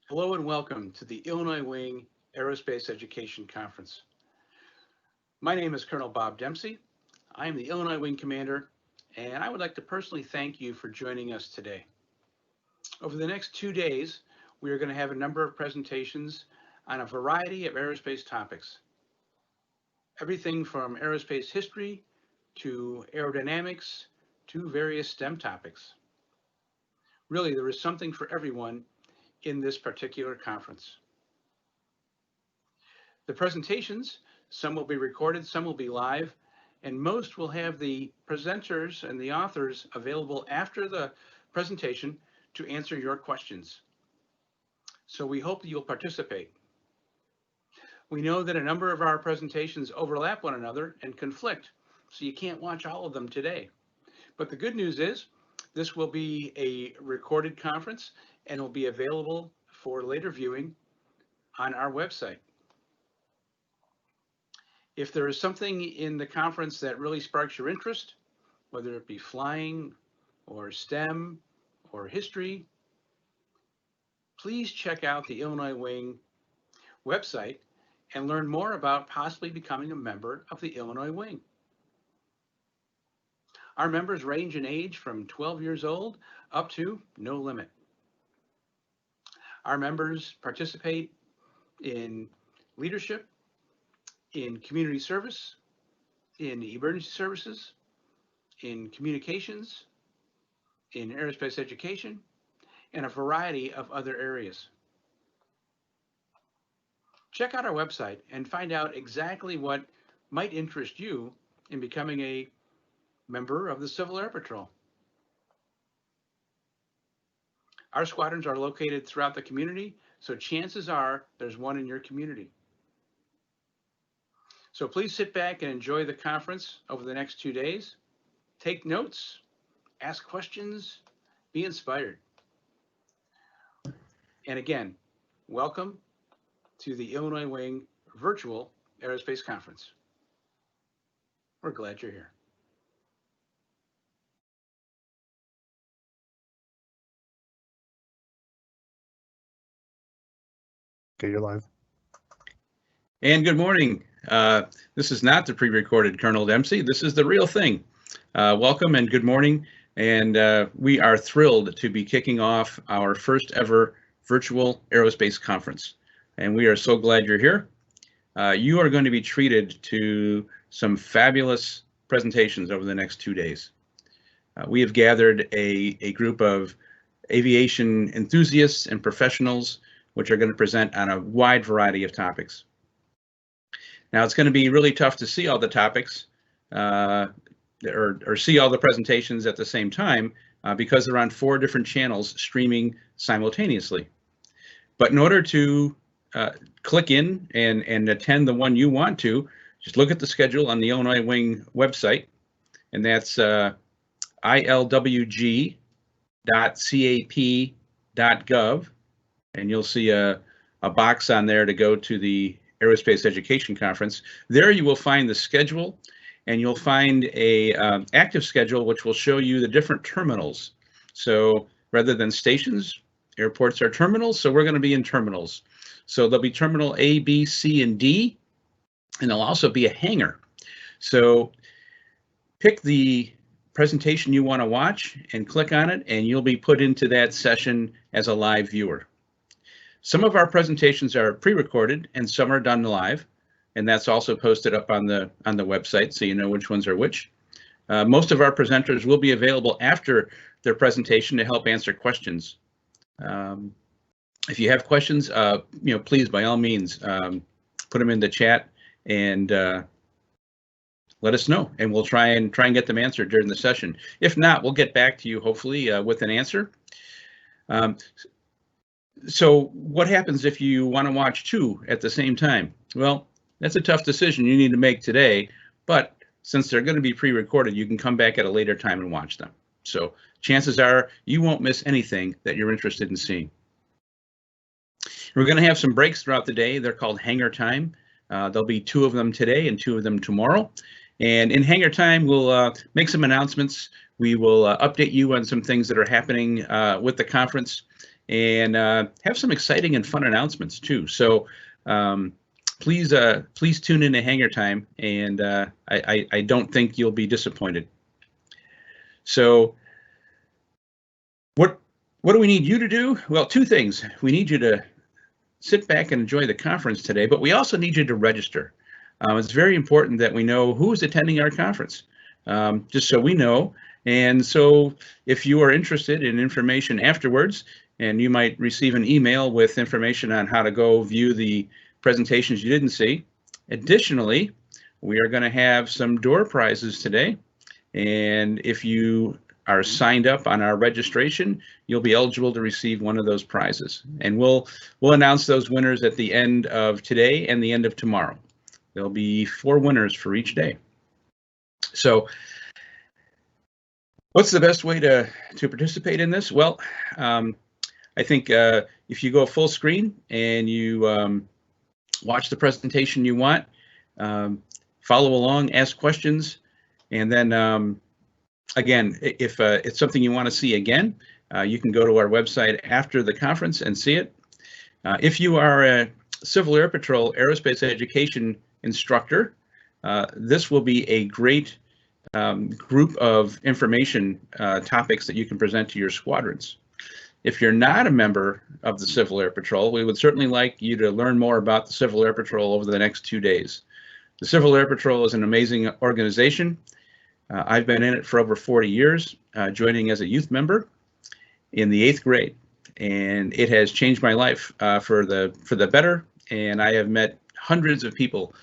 Hello and welcome to the Illinois Wing Aerospace Education Conference. My name is Colonel Bob Dempsey. I am the Illinois Wing Commander, and I would like to personally thank you for joining us today. Over the next 2 days, we are going to have a number of presentations on a variety of aerospace topics. Everything from aerospace history to aerodynamics to various STEM topics. Really, there is something for everyone in this particular conference. The presentations, some will be recorded, some will be live, and most will have the presenters and the authors available after the presentation to answer your questions. So we hope that you'll participate. We know that a number of our presentations overlap one another and conflict, so you can't watch all of them today. But the good news is this will be a recorded conference and will be available for later viewing on our website. If there is something in the conference that really sparks your interest, whether it be flying or STEM or history, please check out the Illinois Wing website and learn more about possibly becoming a member of the Illinois Wing. Our members range in age from 12 years old up to no limit. Our members participate in leadership, in community service, in emergency services, in communications, in aerospace education, and a variety of other areas. Check out our website and find out exactly what might interest you in becoming a member of the Civil Air Patrol. Our squadrons are located throughout the community, so chances are there's one in your community. So please sit back and enjoy the conference over the next 2 days. Take notes, ask questions, be inspired. And again, welcome to the Illinois Wing Virtual Aerospace Conference. We're glad you're here. Okay, you're live. And good morning. This is not the pre-recorded Colonel Dempsey. This is the real thing. Welcome and good morning. And we are thrilled to be kicking off our first ever virtual aerospace conference. And we are so glad you're here. You are going to be treated to some fabulous presentations over the next 2 days. We have gathered a group of aviation enthusiasts and professionals which are going to present on a wide variety of topics. Now, it's going to be really tough to see all the topics or see all the presentations at the same time because they're on 4 different channels streaming simultaneously. But in order to click in and attend the one you want to, just look at the schedule on the Illinois Wing website, and that's ilwg.cap.gov. And you'll see a box on there to go to the Aerospace Education Conference. There you will find the schedule, and you'll find a active schedule which will show you the different terminals. So rather than stations, airports are terminals, so we're going to be in terminals. So there'll be terminal A, B, C, and D, and there'll also be a hangar. So pick the presentation you want to watch and click on it, and you'll be put into that session as a live viewer. Some of our presentations are pre-recorded and some are done live, and that's also posted up on the website so you know which ones are which. Most of our presenters will be available after their presentation to help answer questions. If you have questions, please by all means put them in the chat and let us know, and we'll try and get them answered during the session. If not, we'll get back to you hopefully with an answer. So what happens if you want to watch 2 at the same time? Well, that's a tough decision you need to make today, but since they're going to be pre-recorded, you can come back at a later time and watch them. So chances are you won't miss anything that you're interested in seeing. We're going to have some breaks throughout the day. They're called hangar time. There'll be 2 of them today and 2 of them tomorrow. And in hangar time, we'll make some announcements. We will update you on some things that are happening with the conference. and have some exciting and fun announcements too. So please tune in to Hangar Time, and I don't think you'll be disappointed. So what do we need you to do? Well, two things. We need you to sit back and enjoy the conference today, but we also need you to register. It's very important that we know who's attending our conference, just so we know. And so if you are interested in information afterwards, and you might receive an email with information on how to go view the presentations you didn't see. Additionally, we are going to have some door prizes today. And if you are signed up on our registration, you'll be eligible to receive one of those prizes. And we'll announce those winners at the end of today and the end of tomorrow. There'll be 4 winners for each day. So what's the best way to participate in this? Well, I think if you go full screen and you watch the presentation you want, follow along, ask questions, and then again, if it's something you want to see again, you can go to our website after the conference and see it. If you are a Civil Air Patrol Aerospace Education instructor, this will be a great group of information topics that you can present to your squadrons. If you're not a member of the Civil Air Patrol, we would certainly like you to learn more about the Civil Air Patrol over the next 2 days. The Civil Air Patrol is an amazing organization. I've been in it for over 40 years, joining as a youth member in the 8th grade, and it has changed my life for the better. And I have met hundreds of people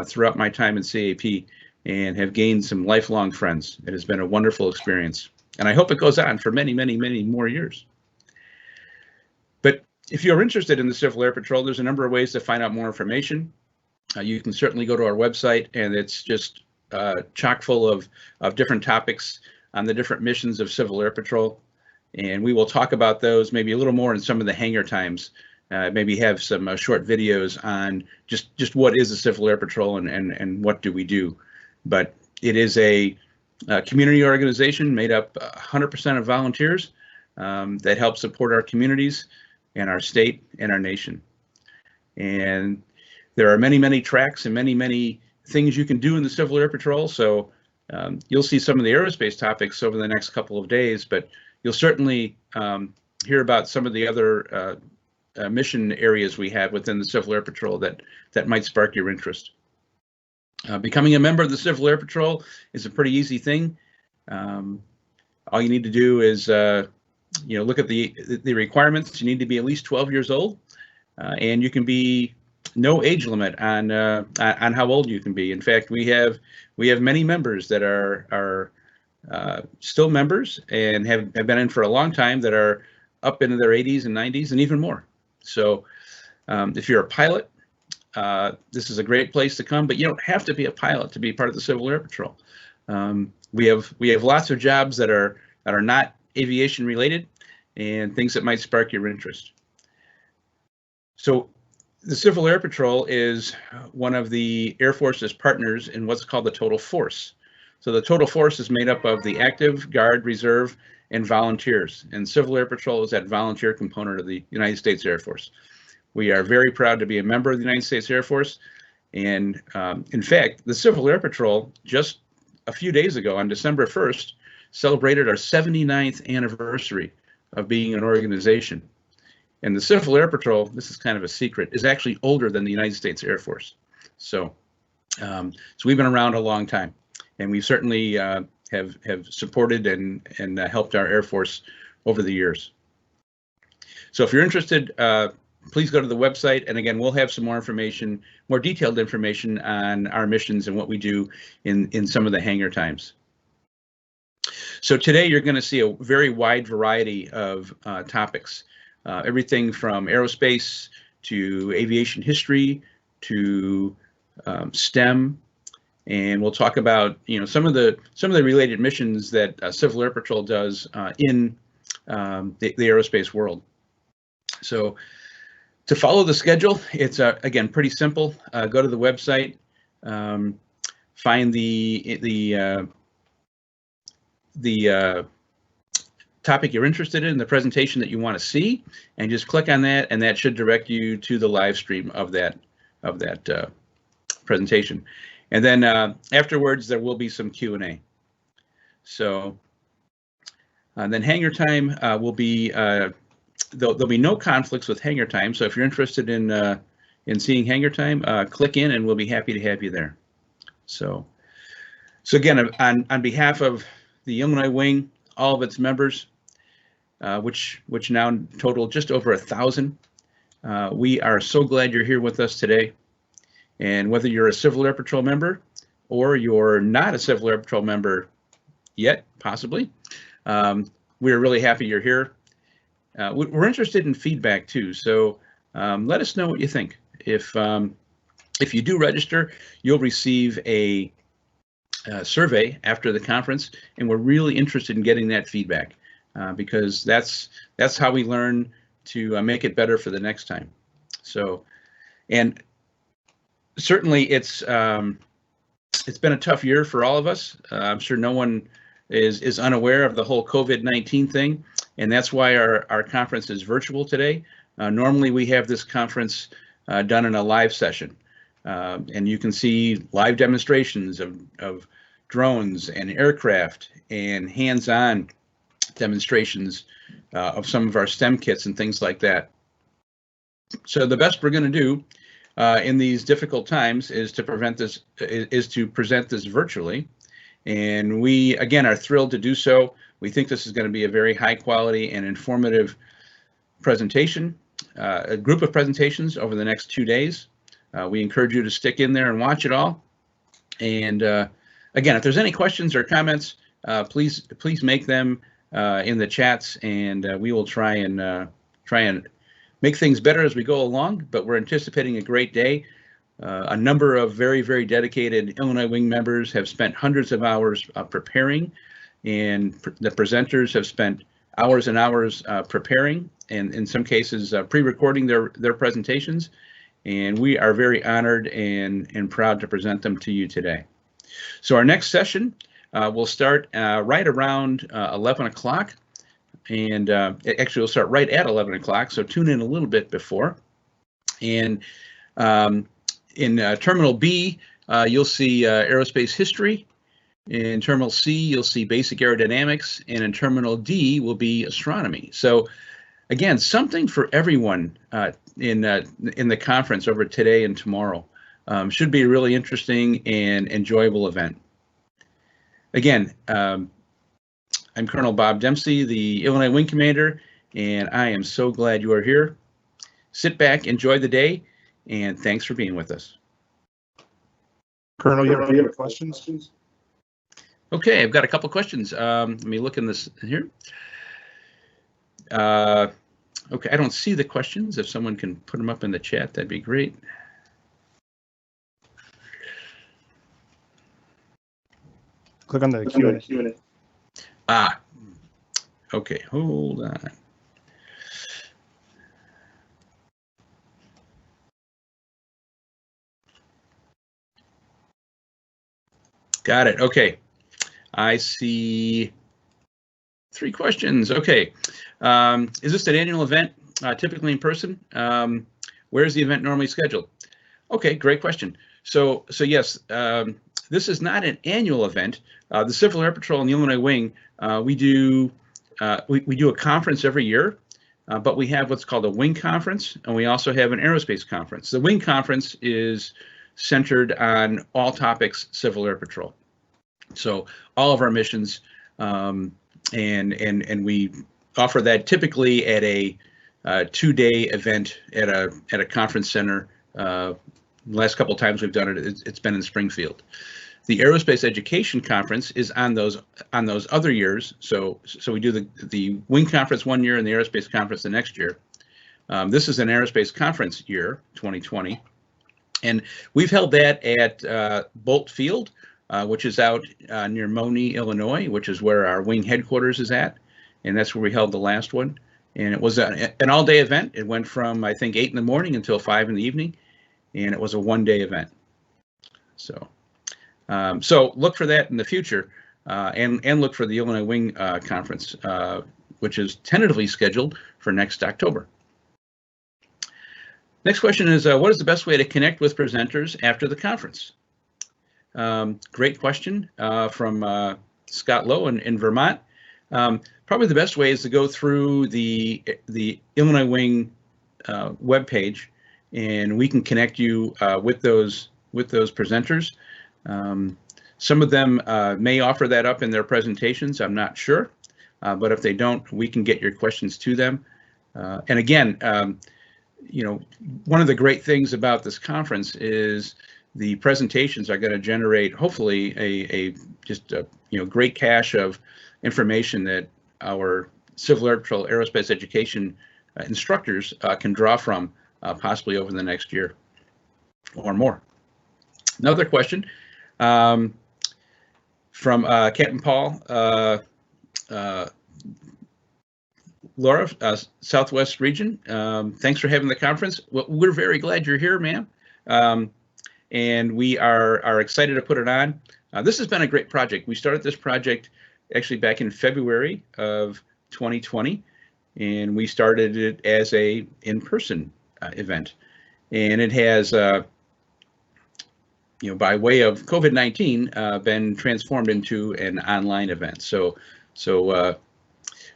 throughout my time in CAP and have gained some lifelong friends. It has been a wonderful experience, and I hope it goes on for many, many, many more years. But if you're interested in the Civil Air Patrol, there's a number of ways to find out more information. You can certainly go to our website, and it's just chock full of different topics on the different missions of Civil Air Patrol. And we will talk about those maybe a little more in some of the hangar times, maybe have some short videos on just what is the Civil Air Patrol and what do we do. But it is a community organization made up 100% of volunteers that help support our communities and our state and our nation. And there are many, many tracks and many, many things you can do in the Civil Air Patrol. So you'll see some of the aerospace topics over the next couple of days, but you'll certainly hear about some of the other mission areas we have within the Civil Air Patrol that might spark your interest. Becoming a member of the Civil Air Patrol is a pretty easy thing. All you need to do is look at the requirements. You need to be at least 12 years old, and you can be no age limit on how old you can be. In fact, we have many members that are still members and have been in for a long time that are up into their 80s and 90s and even more. So if you're a pilot, this is a great place to come, but you don't have to be a pilot to be part of the Civil Air Patrol. We have lots of jobs that are not aviation related and things that might spark your interest. So the Civil Air Patrol is one of the Air Force's partners in what's called the Total Force. So the Total Force is made up of the active, guard, reserve, and volunteers. And Civil Air Patrol is that volunteer component of the United States Air Force. We are very proud to be a member of the United States Air Force. And in fact, the Civil Air Patrol just a few days ago on December 1st celebrated our 79th anniversary of being an organization. And the Civil Air Patrol, this is kind of a secret, is actually older than the United States Air Force. So we've been around a long time, and we certainly have supported and helped our Air Force over the years. So if you're interested, please go to the website, and again, we'll have some more information, more detailed information on our missions and what we do in some of the hangar times. So today you're going to see a very wide variety of topics, everything from aerospace to aviation history to STEM, and we'll talk about some of the related missions that Civil Air Patrol does in the aerospace world. So to follow the schedule, it's again pretty simple. Go to the website, find the topic you're interested in, the presentation that you want to see, and just click on that, and that should direct you to the live stream of that presentation. And then afterwards, there will be some Q&A. So then hangar time will be, there'll be no conflicts with hangar time. So if you're interested in seeing hangar time, click in and we'll be happy to have you there. So again, on behalf of the Illinois Wing, all of its members, which now total just over 1,000, we are so glad you're here with us today. And whether you're a Civil Air Patrol member or you're not a Civil Air Patrol member yet, possibly, we're really happy you're here. We're interested in feedback too, so let us know what you think. If you do register, you'll receive a survey after the conference, and we're really interested in getting that feedback because that's how we learn to make it better for the next time. So, and certainly it's been a tough year for all of us. I'm sure no one is unaware of the whole COVID-19 thing, and that's why our conference is virtual today. Normally we have this conference done in a live session, and you can see live demonstrations of drones and aircraft and hands-on demonstrations of some of our STEM kits and things like that. So the best we're going to do in these difficult times is to present this virtually, and we again are thrilled to do so. We think this is going to be a very high quality and informative presentation, a group of presentations over the next 2 days. We encourage you to stick in there and watch it all. And again, if there's any questions or comments, please make them in the chats, and we will try and make things better as we go along. But we're anticipating a great day. A number of very, very dedicated Illinois Wing members have spent hundreds of hours preparing, and the presenters have spent hours and hours preparing, and in some cases pre-recording their presentations. And we are very honored and proud to present them to you today. So our next session will start right around 11 o'clock. And actually, we'll start right at 11 o'clock, so tune in a little bit before. And in Terminal B, you'll see aerospace history. In Terminal C, you'll see basic aerodynamics. And in Terminal D will be astronomy. So again, something for everyone in the conference over today and tomorrow. Should be a really interesting and enjoyable event. Again, I'm Colonel Bob Dempsey, the Illinois Wing Commander, and I am so glad you are here. Sit back, enjoy the day, and thanks for being with us. Colonel, you have any questions? Okay, I've got a couple questions. Let me look in this here. Okay, I don't see the questions. If someone can put them up in the chat, that'd be great. Click on the Q&A. Okay, hold on. Got it. Okay, I see 3 questions. Okay, is this an annual event, typically in person? Where is the event normally scheduled? Okay, great question. So yes, this is not an annual event. The Civil Air Patrol and the Illinois Wing, we do a conference every year, but we have what's called a Wing Conference, and we also have an Aerospace Conference. The Wing Conference is centered on all topics Civil Air Patrol. So all of our missions, and we offer that typically at a 2-day event at a conference center. The last couple of times we've done it, it's been in Springfield. The Aerospace Education Conference is on those other years. So we do the Wing Conference one year and the Aerospace Conference the next year. This is an Aerospace Conference year, 2020. And we've held that at Bolt Field, which is out near Moni, Illinois, which is where our wing headquarters is at. And that's where we held the last one. And it was an all-day event. It went from, I think, 8 in the morning until 5 in the evening. And it was a 1-day event. So look for that in the future, and look for the Illinois Wing Conference which is tentatively scheduled for next October. Next question is, what is the best way to connect with presenters after the conference? Great question from Scott Lowe in Vermont. Probably the best way is to go through the Illinois Wing webpage, and we can connect you with those presenters. Some of them may offer that up in their presentations. I'm not sure, but if they don't, we can get your questions to them. And again, you know, one of the great things about this conference is the presentations are going to generate, hopefully, a great cache of information that our civil aerospace education instructors can draw from possibly over the next year or more. Another question from Captain Paul Laura, Southwest region. Thanks for having the conference. Well, we're very glad you're here, ma'am. And we are excited to put it on. This has been a great project. We started this project actually back in February of 2020, and we started it as a in-person event. And it has, by way of COVID-19, been transformed into an online event. So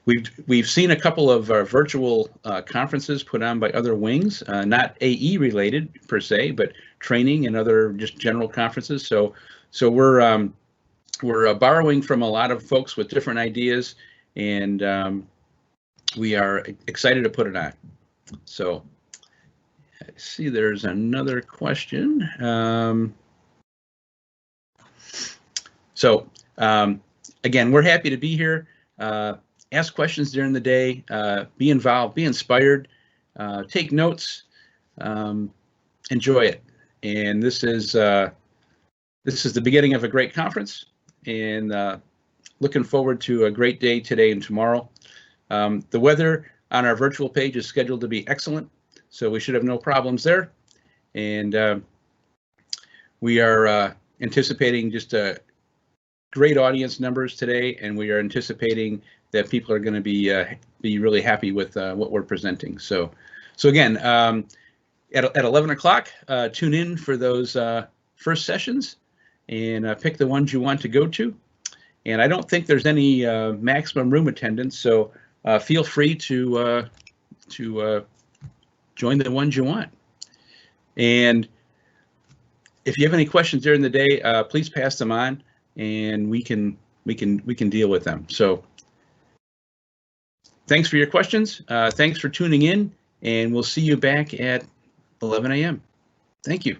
we've seen a couple of virtual conferences put on by other wings, not AE related per se, but training and other just general conferences. So we're borrowing from a lot of folks with different ideas, and we are excited to put it on. So I see there's another question. Again, we're happy to be here. Ask questions during the day, be involved, be inspired, take notes, enjoy it. And this is the beginning of a great conference, and looking forward to a great day today and tomorrow. The weather on our virtual page is scheduled to be excellent, so we should have no problems there. And we are anticipating just great audience numbers today, and we are anticipating that people are going to be really happy with what we're presenting. So again, at 11 o'clock, tune in for those first sessions and pick the ones you want to go to. And I don't think there's any maximum room attendance, so feel free to join the ones you want. And if you have any questions during the day, please pass them on, and we can deal with them. So thanks for your questions. Thanks for tuning in, and we'll see you back at 11 a.m. Thank you.